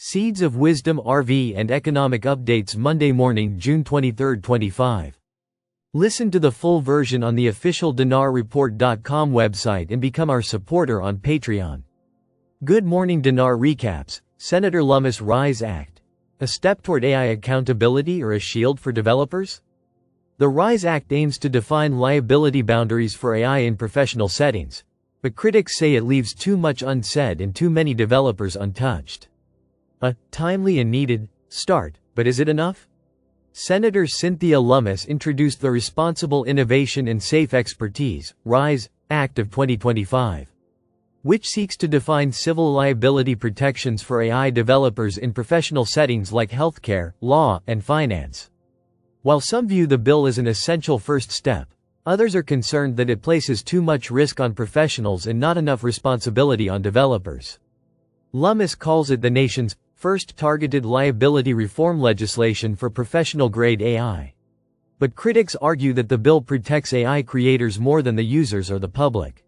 Seeds of Wisdom RV and Economic Updates Monday morning, June 23, 25. Listen to the full version on the official dinarreport.com website and become our supporter on Patreon. Good morning. Dinar recaps. Senator Lummis RISE Act. A step toward AI accountability or a shield for developers? The RISE Act aims to define liability boundaries for AI in professional settings, but critics say it leaves too much unsaid and too many developers untouched. A timely and needed start, but is it enough? Senator Cynthia Lummis introduced the Responsible Innovation and Safe Expertise (RISE) Act of 2025, which seeks to define civil liability protections for AI developers in professional settings like healthcare, law, and finance. While some view the bill as an essential first step, others are concerned that it places too much risk on professionals and not enough responsibility on developers. Lummis calls it the nation's first targeted liability reform legislation for professional-grade AI. But critics argue that the bill protects AI creators more than the users or the public.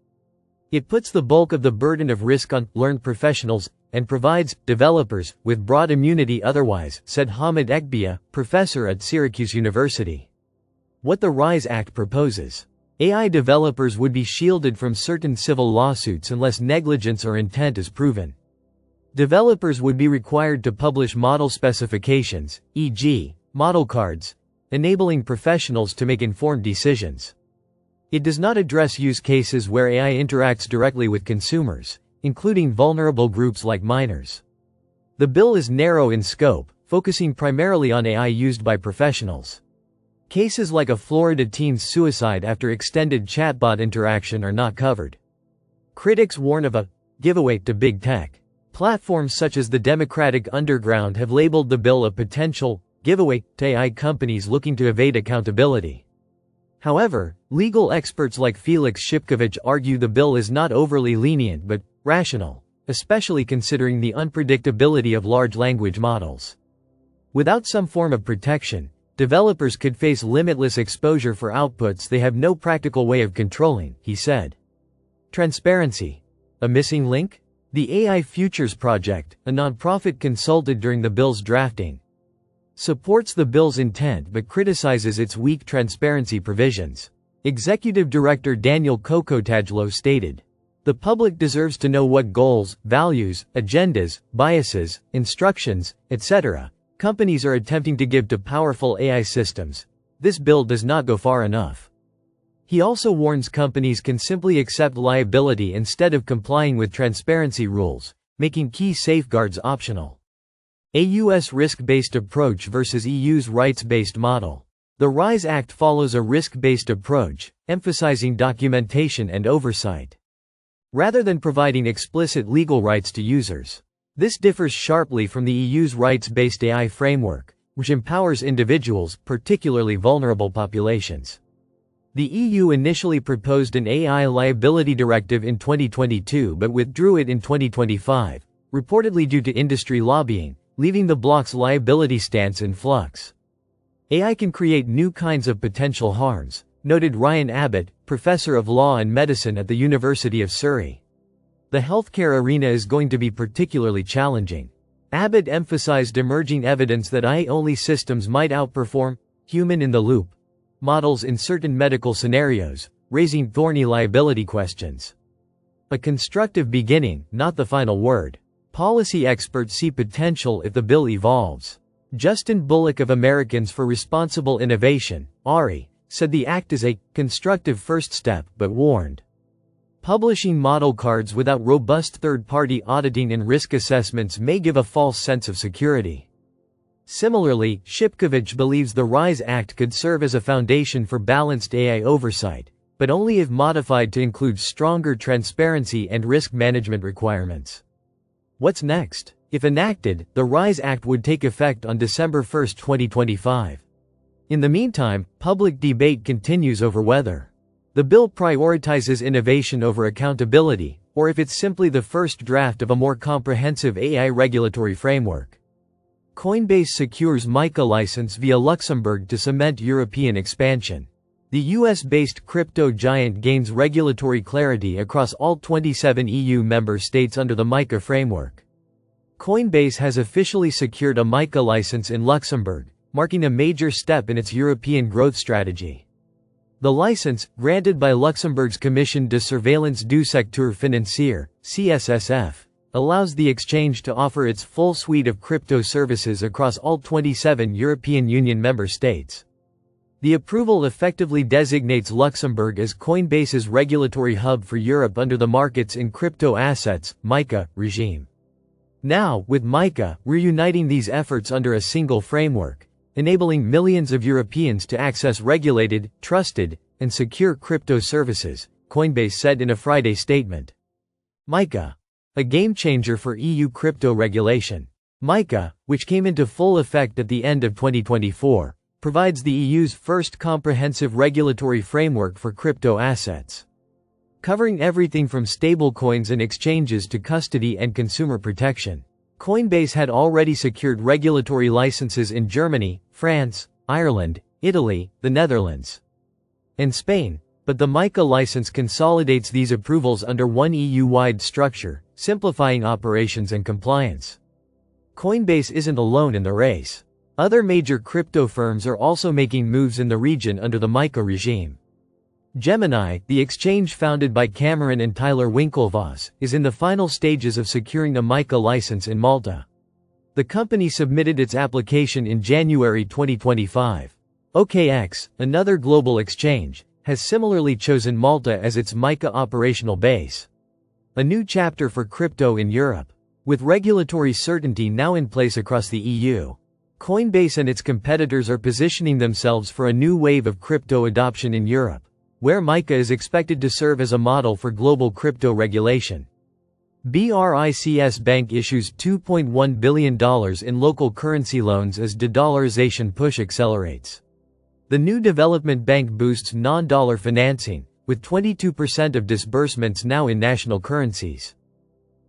It puts the bulk of the burden of risk on learned professionals and provides developers with broad immunity otherwise, said Hamid Ekbia, professor at Syracuse University. What the RISE Act proposes: AI developers would be shielded from certain civil lawsuits unless negligence or intent is proven. Developers would be required to publish model specifications, e.g., model cards, enabling professionals to make informed decisions. It does not address use cases where AI interacts directly with consumers, including vulnerable groups like minors. The bill is narrow in scope, focusing primarily on AI used by professionals. Cases like a Florida teen's suicide after extended chatbot interaction are not covered. Critics warn of a giveaway to big tech. Platforms such as the Democratic Underground have labeled the bill a potential giveaway to AI companies looking to evade accountability. However, legal experts like Felix Shipkovich argue the bill is not overly lenient but rational, especially considering the unpredictability of large language models. Without some form of protection, developers could face limitless exposure for outputs they have no practical way of controlling, he said. Transparency. A missing link? The AI Futures Project, a nonprofit consulted during the bill's drafting, supports the bill's intent but criticizes its weak transparency provisions. Executive Director Daniel Kokotajlo stated, "The public deserves to know what goals, values, agendas, biases, instructions, etc. companies are attempting to give to powerful AI systems. This bill does not go far enough." He also warns companies can simply accept liability instead of complying with transparency rules, making key safeguards optional. A U.S. risk-based approach versus EU's rights-based model. The RISE Act follows a risk-based approach, emphasizing documentation and oversight, rather than providing explicit legal rights to users. This differs sharply from the EU's rights-based AI framework, which empowers individuals, particularly vulnerable populations. The EU initially proposed an AI liability directive in 2022 but withdrew it in 2025, reportedly due to industry lobbying, leaving the bloc's liability stance in flux. AI can create new kinds of potential harms, noted Ryan Abbott, professor of law and medicine at the University of Surrey. The healthcare arena is going to be particularly challenging. Abbott emphasized emerging evidence that AI-only systems might outperform human-in-the-loop models in certain medical scenarios, raising thorny liability questions. A constructive beginning, not the final word. Policy experts see potential if the bill evolves. Justin Bullock of Americans for Responsible Innovation, ARI, said the act is a constructive first step but warned, publishing model cards without robust third-party auditing and risk assessments may give a false sense of security. Similarly, Shipkovich believes the RISE Act could serve as a foundation for balanced AI oversight, but only if modified to include stronger transparency and risk management requirements. What's next? If enacted, the RISE Act would take effect on December 1, 2025. In the meantime, public debate continues over whether the bill prioritizes innovation over accountability, or if it's simply the first draft of a more comprehensive AI regulatory framework. Coinbase secures MiCA license via Luxembourg to cement European expansion. The US-based crypto giant gains regulatory clarity across all 27 EU member states under the MiCA framework. Coinbase has officially secured a MiCA license in Luxembourg, marking a major step in its European growth strategy. The license, granted by Luxembourg's Commission de Surveillance du Secteur Financier, CSSF, allows the exchange to offer its full suite of crypto services across all 27 European Union member states. The approval effectively designates Luxembourg as Coinbase's regulatory hub for Europe under the Markets in Crypto Assets (MiCA) regime. Now, with MiCA, we're uniting these efforts under a single framework, enabling millions of Europeans to access regulated, trusted, and secure crypto services, Coinbase said in a Friday statement. MiCA, a game-changer for EU crypto regulation. MiCA, which came into full effect at the end of 2024, provides the EU's first comprehensive regulatory framework for crypto assets. Covering everything from stablecoins and exchanges to custody and consumer protection. Coinbase had already secured regulatory licenses in Germany, France, Ireland, Italy, the Netherlands, and Spain, but the MiCA license consolidates these approvals under one EU-wide structure, simplifying operations and compliance. Coinbase isn't alone in the race. Other major crypto firms are also making moves in the region under the MiCA regime. Gemini, the exchange founded by Cameron and Tyler Winklevoss, is in the final stages of securing a MiCA license in Malta. The company submitted its application in January 2025. OKX, another global exchange, has similarly chosen Malta as its MiCA operational base. A new chapter for crypto in Europe. With regulatory certainty now in place across the EU, Coinbase and its competitors are positioning themselves for a new wave of crypto adoption in Europe, where MiCA is expected to serve as a model for global crypto regulation. BRICS Bank issues $2.1 billion in local currency loans as de-dollarization push accelerates. The new development bank boosts non-dollar financing, with 22% of disbursements now in national currencies.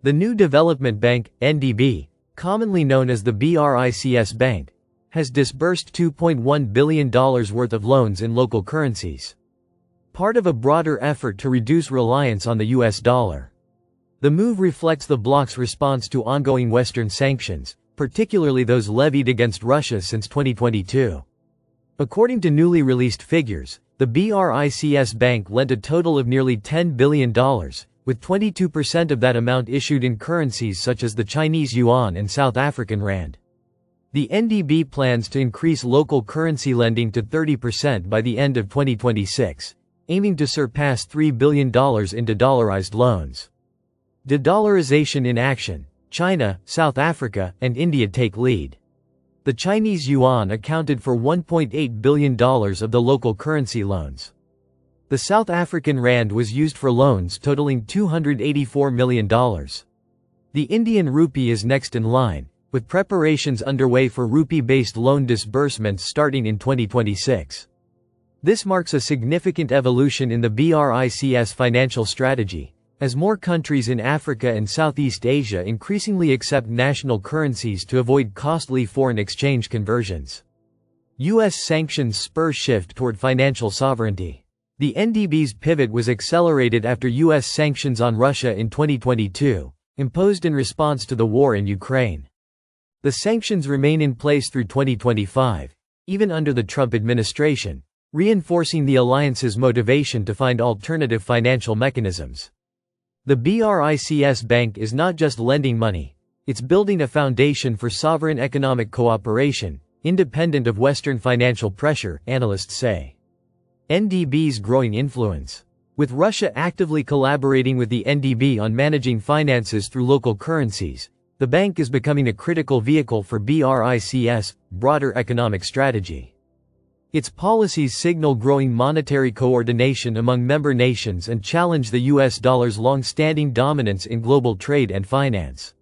The new development bank, NDB, commonly known as the BRICS Bank, has disbursed $2.1 billion worth of loans in local currencies, part of a broader effort to reduce reliance on the US dollar. The move reflects the bloc's response to ongoing Western sanctions, particularly those levied against Russia since 2022. According to newly released figures, the BRICS Bank lent a total of nearly $10 billion, with 22% of that amount issued in currencies such as the Chinese yuan and South African rand. The NDB plans to increase local currency lending to 30% by the end of 2026, aiming to surpass $3 billion in de-dollarized loans. De-dollarization in action. China, South Africa, and India take lead. The Chinese yuan accounted for $1.8 billion of the local currency loans. The South African rand was used for loans totaling $284 million. The Indian rupee is next in line, with preparations underway for rupee-based loan disbursements starting in 2026. This marks a significant evolution in the BRICS financial strategy, as more countries in Africa and Southeast Asia increasingly accept national currencies to avoid costly foreign exchange conversions. U.S. sanctions spur shift toward financial sovereignty. The NDB's pivot was accelerated after U.S. sanctions on Russia in 2022, imposed in response to the war in Ukraine. The sanctions remain in place through 2025, even under the Trump administration, reinforcing the alliance's motivation to find alternative financial mechanisms. The BRICS Bank is not just lending money, it's building a foundation for sovereign economic cooperation, independent of Western financial pressure, analysts say. NDB's growing influence. With Russia actively collaborating with the NDB on managing finances through local currencies, the bank is becoming a critical vehicle for BRICS' broader economic strategy. Its policies signal growing monetary coordination among member nations and challenge the US dollar's long-standing dominance in global trade and finance.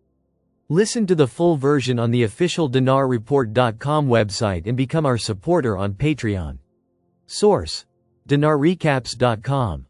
Listen to the full version on the official dinarreport.com website and become our supporter on Patreon. Source: dinarrecaps.com